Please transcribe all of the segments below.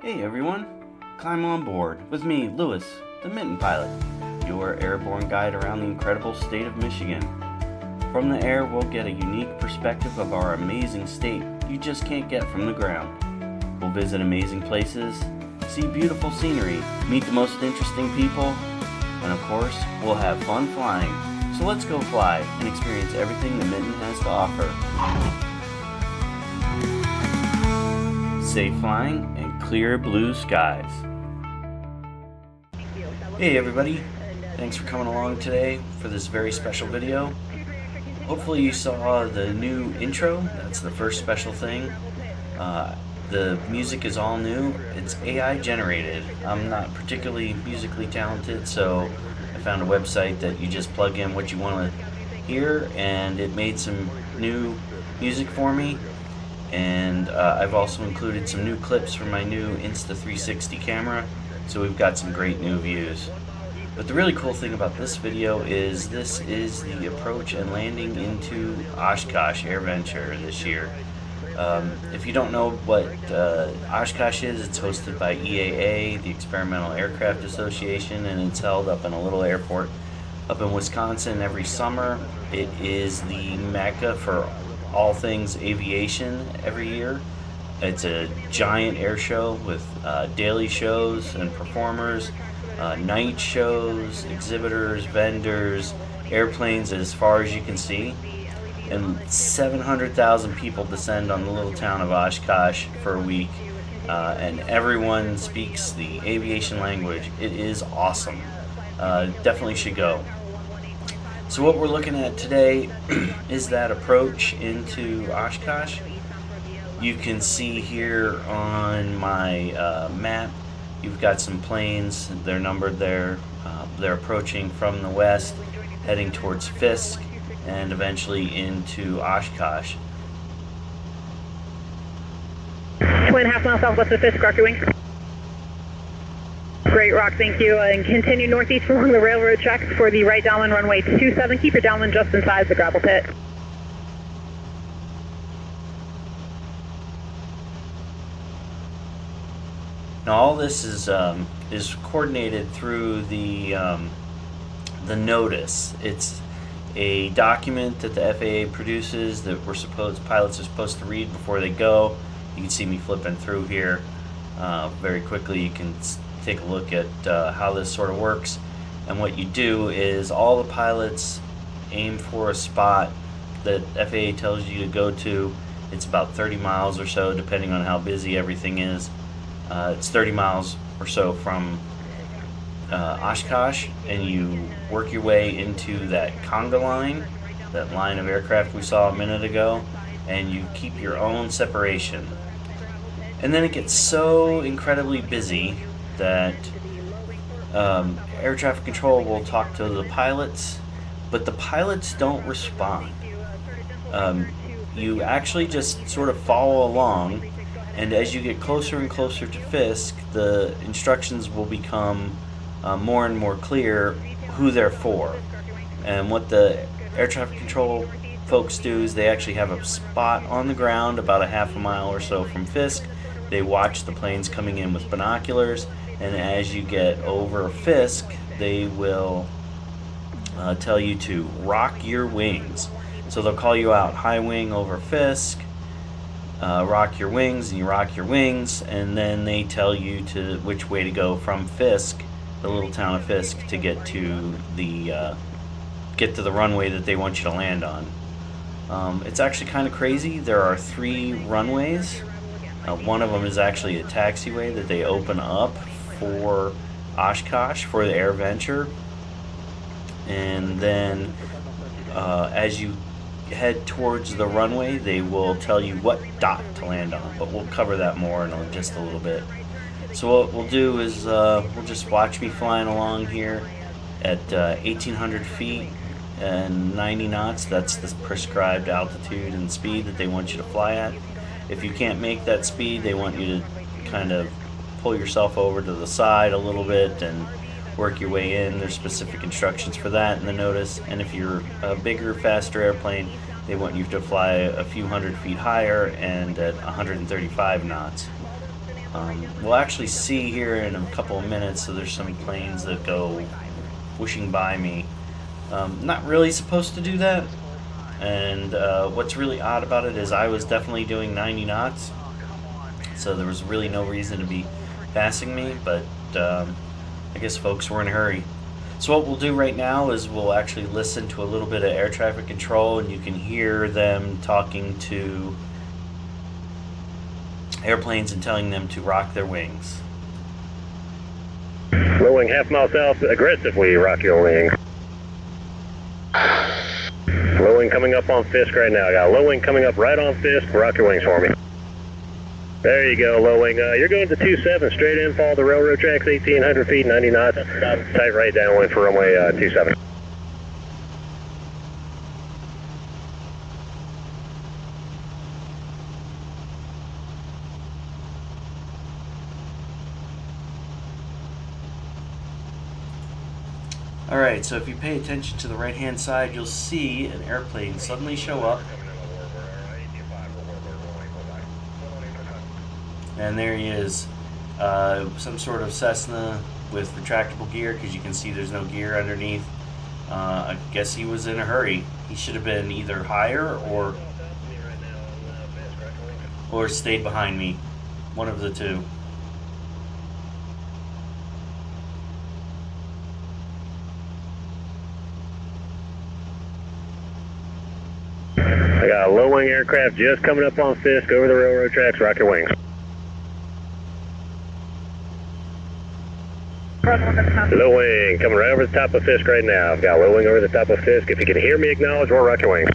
Hey everyone, climb on board with me, Lewis, the Mitten Pilot, your airborne guide around the incredible state of Michigan. From the air, we'll get a unique perspective of our amazing state you just can't get from the ground. We'll visit amazing places, see beautiful scenery, meet the most interesting people, and of course, we'll have fun flying. So let's go fly and experience everything the Mitten has to offer. Safe flying and clear blue skies. Hey everybody, thanks for coming along today for this very special video. Hopefully you saw the new intro. That's the first special thing. The music is all new. It's AI generated. I'm not particularly musically talented, so I found a website that you just plug in what you want to hear, and it made some new music for me. And I've also included some new clips from my new Insta360 camera, so we've got some great new views. But the really cool thing about this video is this is the approach and landing into Oshkosh AirVenture this year. If you don't know what Oshkosh is, it's hosted by EAA, the Experimental Aircraft Association, and it's held up in a little airport up in Wisconsin every summer. It is the mecca for all things aviation every year. It's a giant air show with daily shows and performers, night shows, exhibitors, vendors, airplanes as far as you can see. And 700,000 people descend on the little town of Oshkosh for a week, and everyone speaks the aviation language. It is awesome. Definitely should go. So what we're looking at today is that approach into Oshkosh. You can see here on my map, you've got some planes. They're numbered there. They're approaching from the west, heading towards Fisk, and eventually into Oshkosh. 2.5 miles southwest of Fisk, rock your wings. Great rock, thank you. And continue northeast along the railroad tracks for the right downwind runway 27. Keep your downwind just inside the gravel pit. Now all this is coordinated through the notice. It's a document that the FAA produces that pilots are supposed to read before they go. You can see me flipping through here very quickly. You can take a look at how this sort of works. And what you do is all the pilots aim for a spot that FAA tells you to go to. It's about 30 miles or so, depending on how busy everything is. It's 30 miles or so from Oshkosh, and you work your way into that conga line, that line of aircraft we saw a minute ago, and you keep your own separation. And then it gets so incredibly busy that air traffic control will talk to the pilots, but the pilots don't respond. You actually just sort of follow along, and as you get closer and closer to Fisk, the instructions will become more and more clear who they're for. And what the air traffic control folks do is they actually have a spot on the ground about a half a mile or so from Fisk. They watch the planes coming in with binoculars, and as you get over Fisk, they will tell you to rock your wings. So they'll call you out, high wing over Fisk, rock your wings, and you rock your wings, and then they tell you to which way to go from Fisk, the little town of Fisk, to get to the runway that they want you to land on. It's actually kind of crazy. There are 3 runways. One of them is actually a taxiway that they open up for Oshkosh for the AirVenture, and then as you head towards the runway, they will tell you what dot to land on, but we'll cover that more in just a little bit. So what we'll do is we'll just watch me flying along here at 1,800 feet and 90 knots. That's the prescribed altitude and speed that they want you to fly at. If you can't make that speed, they want you to kind of pull yourself over to the side a little bit and work your way in. There's specific instructions for that in the notice. And if you're a bigger, faster airplane, they want you to fly a few hundred feet higher and at 135 knots. We'll actually see here in a couple of minutes, so there's some planes that go whooshing by me. Not really supposed to do that, and what's really odd about it is I was definitely doing 90 knots, so there was really no reason to be passing me, but I guess folks were in a hurry. So what we'll do right now is we'll actually listen to a little bit of air traffic control, and you can hear them talking to airplanes and telling them to rock their wings. Low wing half mile south, aggressively rock your wings. Low wing coming up on Fisk right now. I got low wing coming up right on Fisk. Rock your wings for me. There you go, low wing. You're going to 27, straight in, follow the railroad tracks, 1,800 feet, 90 knots. Tight right downwind for runway 27. Alright, so if you pay attention to the right hand side, you'll see an airplane suddenly show up. And there he is, some sort of Cessna with retractable gear, because you can see there's no gear underneath. I guess he was in a hurry. He should have been either higher or stayed behind me. One of the two. I got a low wing aircraft just coming up on Fisk over the railroad tracks. Rock your wings. Low wing coming right over the top of Fisk right now. I've got low wing over the top of Fisk. If you can hear me, acknowledge, we'll rock your wings.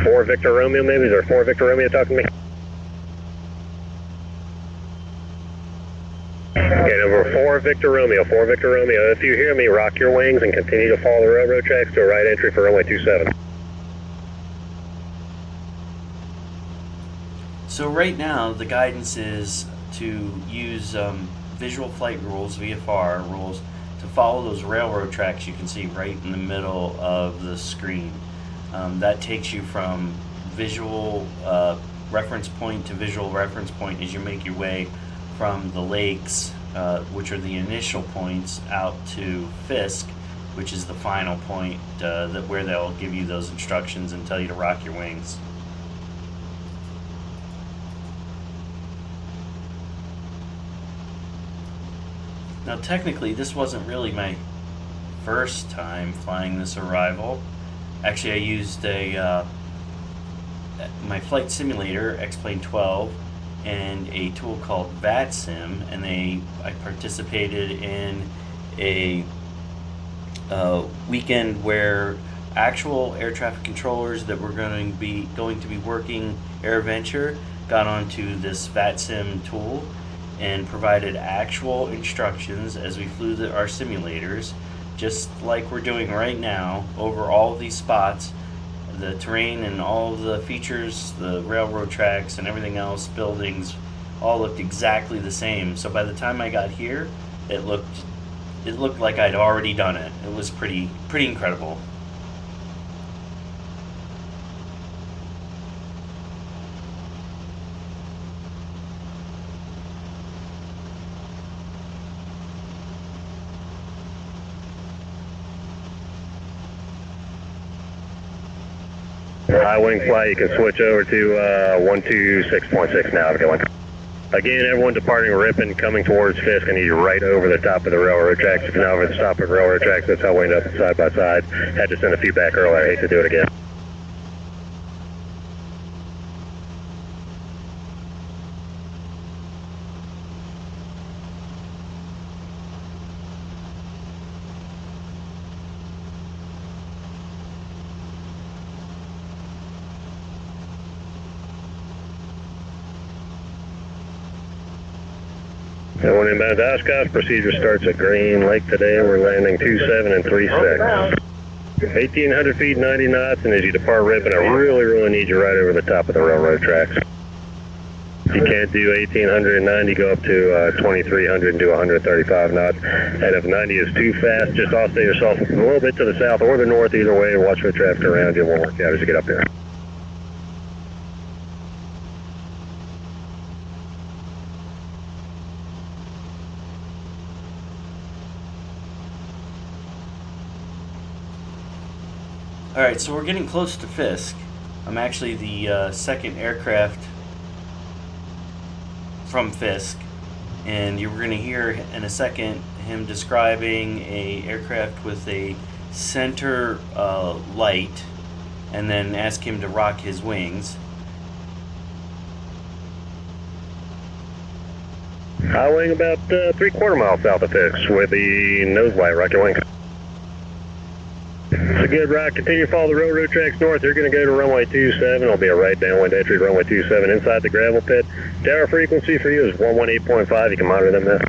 4 Victor Romeo, maybe? Is there 4 Victor Romeo talking to me? Okay, over 4 Victor Romeo, 4 Victor Romeo. If you hear me, rock your wings and continue to follow the railroad tracks to a right entry for runway 27. So right now, the guidance is to use visual flight rules, VFR rules, to follow those railroad tracks you can see right in the middle of the screen. That takes you from visual reference point to visual reference point as you make your way from the lakes, which are the initial points, out to Fisk, which is the final point where they'll give you those instructions and tell you to rock your wings. Now technically this wasn't really my first time flying this Arrival. Actually I used my flight simulator, X-Plane 12, and a tool called VATSIM, and I participated in a weekend where actual air traffic controllers that were going to be working AirVenture got onto this VATSIM tool and provided actual instructions as we flew our simulators, just like we're doing right now, over all of these spots. The terrain and all of the features, the railroad tracks and everything else, buildings, all looked exactly the same. So by the time I got here, it looked like I'd already done it. It was pretty incredible. High wing flight, you can switch over to 126.6 now if you want. Again, everyone departing Ripon, coming towards Fisk, and you're right over the top of the railroad tracks. If you're not over the top of the railroad tracks, that's how we end up side by side. Had to send a few back earlier, I hate to do it again. Everyone inbound to Oshkosh, procedure starts at Green Lake today. We're landing 27 and 36. 1,800 feet, 90 knots, and as you depart Ripon, I really need you right over the top of the railroad tracks. If you can't do 1,890, go up to 2,300 and do 135 knots. And if 90 is too fast, just offset yourself a little bit to the south or the north, either way, watch for the traffic around you. We'll work out as you get up there. Alright, so we're getting close to Fisk. I'm actually the second aircraft from Fisk, and you're going to hear in a second him describing a aircraft with a center light, and then ask him to rock his wings. High wing about 3/4 miles south of Fisk with the nose light, rock your wings. It's a good rock. Continue to follow the railroad tracks north. You're going to go to runway 27. It'll be a right downwind entry to runway 27 inside the gravel pit. Tower frequency for you is 118.5. You can monitor them now.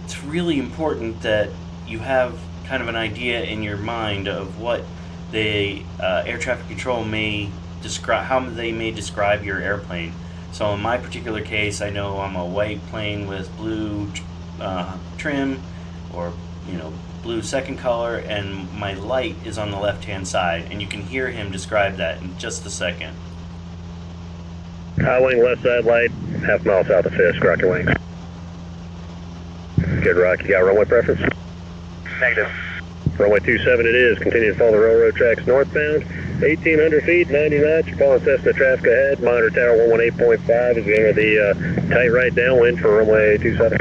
It's really important that you have kind of an idea in your mind of what the air traffic control may describe, how they may describe your airplane. So in my particular case, I know I'm a white plane with blue trim, or blue second color, and my light is on the left hand side, and you can hear him describe that in just a second. High wing left side light, half mile south of Fisk, rock your wings. Good rock. You got runway preference? Negative. Runway 27 it is. Continue to follow the railroad tracks northbound. 1,800 feet, 90 knots. You're following Cessna traffic ahead. Monitor tower 118.5 as we enter the tight right downwind for runway 27.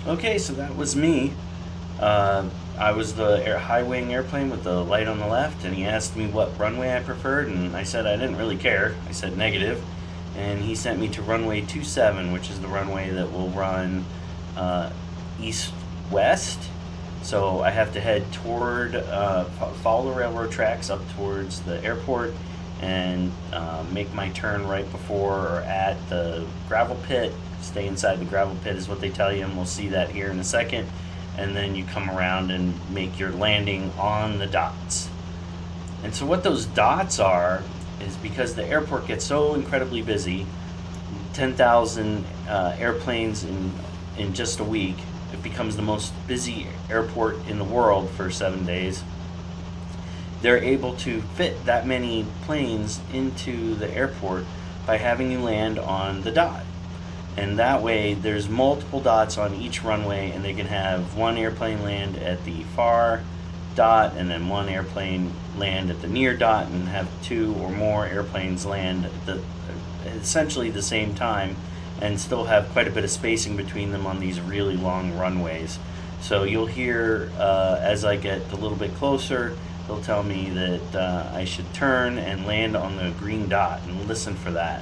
Okay, so that was me. I was the high wing airplane with the light on the left, and he asked me what runway I preferred, and I said I didn't really care. I said negative, and he sent me to runway 27, which is the runway that will run east-west. So I have to head toward, follow the railroad tracks up towards the airport, and make my turn right before or at the gravel pit. Stay inside the gravel pit is what they tell you, and we'll see that here in a second. And then you come around and make your landing on the dots. And so what those dots are is because the airport gets so incredibly busy, 10,000 airplanes in just a week. It becomes the most busy airport in the world for 7 days. They're able to fit that many planes into the airport by having you land on the dot. And that way there's multiple dots on each runway, and they can have one airplane land at the far dot and then one airplane land at the near dot, and have two or more airplanes land at essentially the same time, and still have quite a bit of spacing between them on these really long runways. So you'll hear as I get a little bit closer, they'll tell me that I should turn and land on the green dot, and listen for that.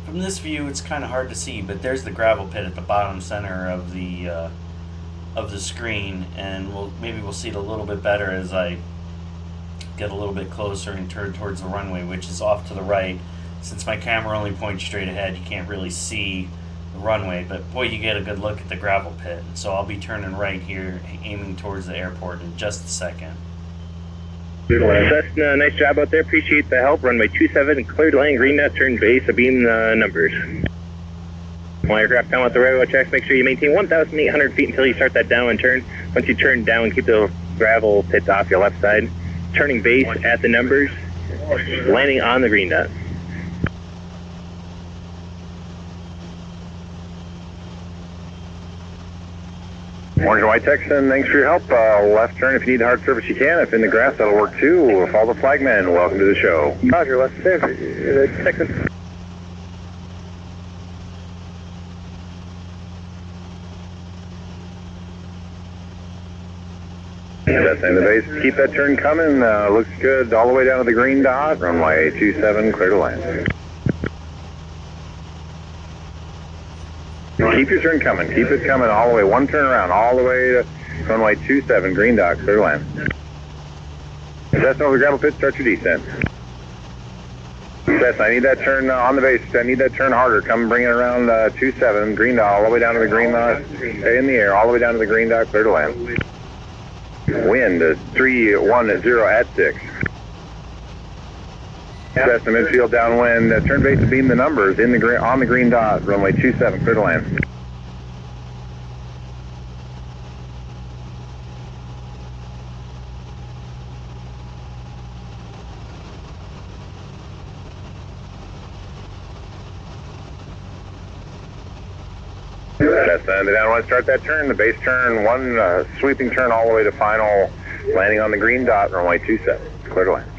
From this view, it's kind of hard to see, but there's the gravel pit at the bottom center of the screen, and maybe we'll see it a little bit better as I get a little bit closer and turn towards the runway, which is off to the right. Since my camera only points straight ahead, you can't really see the runway, but boy, you get a good look at the gravel pit. So I'll be turning right here, aiming towards the airport in just a second. Cessna, nice job out there. Appreciate the help. Runway 27, clear to land, green dot, turn base, beam the numbers. While aircraft down with the railroad tracks, make sure you maintain 1,800 feet until you start that downwind turn. Once you turn down, keep the gravel pits off your left side. Turning base at the numbers, landing on the green dot. Orange and White Texan, thanks for your help. Left turn if you need hard surface you can. If in the grass, that'll work too. Follow the flagman. Welcome to the show. Roger, left Texan. That's in the base. Keep that turn coming. Looks good all the way down to the green dot. Runway 27, clear to land. Keep your turn coming. Keep it coming all the way. One turn around all the way to runway 27, green dot, clear to land. If that's over the gravel pit, start your descent. Cessna, I need that turn on the base. I need that turn harder. Come bring it around 27, green dot, all the way down to the green dot. Stay in the air, all the way down to the green dot, clear to land. Wind is 310 at 6. Cessna, midfield downwind. Turn base to beam the numbers on the green dot, runway 27, clear to land. Cessna, the downwind, start that turn, the base turn, one sweeping turn all the way to final, landing on the green dot, runway 27, clear to land.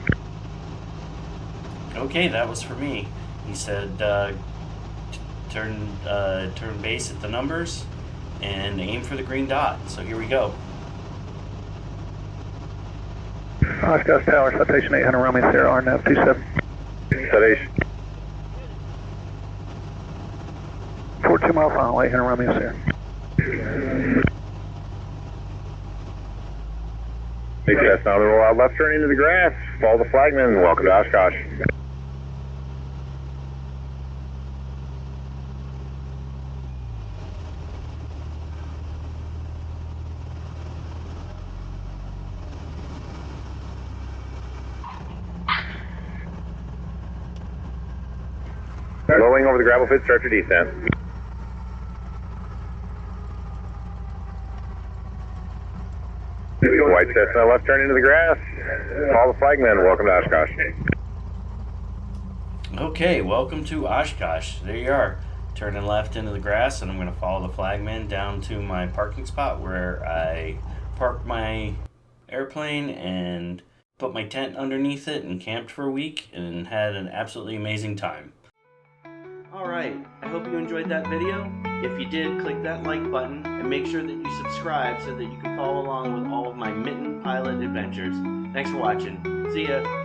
Okay, that was for me. He said turn base at the numbers and aim for the green dot. So here we go. Oshkosh Tower, citation 800 Romeo Sierra, RNAV 27. Citation. 42 mile final, 800 Romeo Sierra. Big Cessna, on the left turn into the grass, follow the flagman, welcome to Oshkosh. Low wing over the gravel pit, start your descent. White Cessna, left turn into the grass, follow the flagman, welcome to Oshkosh. Okay, welcome to Oshkosh. There you are. Turning left into the grass, and I'm going to follow the flagman down to my parking spot where I parked my airplane and put my tent underneath it and camped for a week and had an absolutely amazing time. Alright, I hope you enjoyed that video. If you did, click that like button and make sure that you subscribe so that you can follow along with all of my Mitten pilot adventures. Thanks for watching. See ya!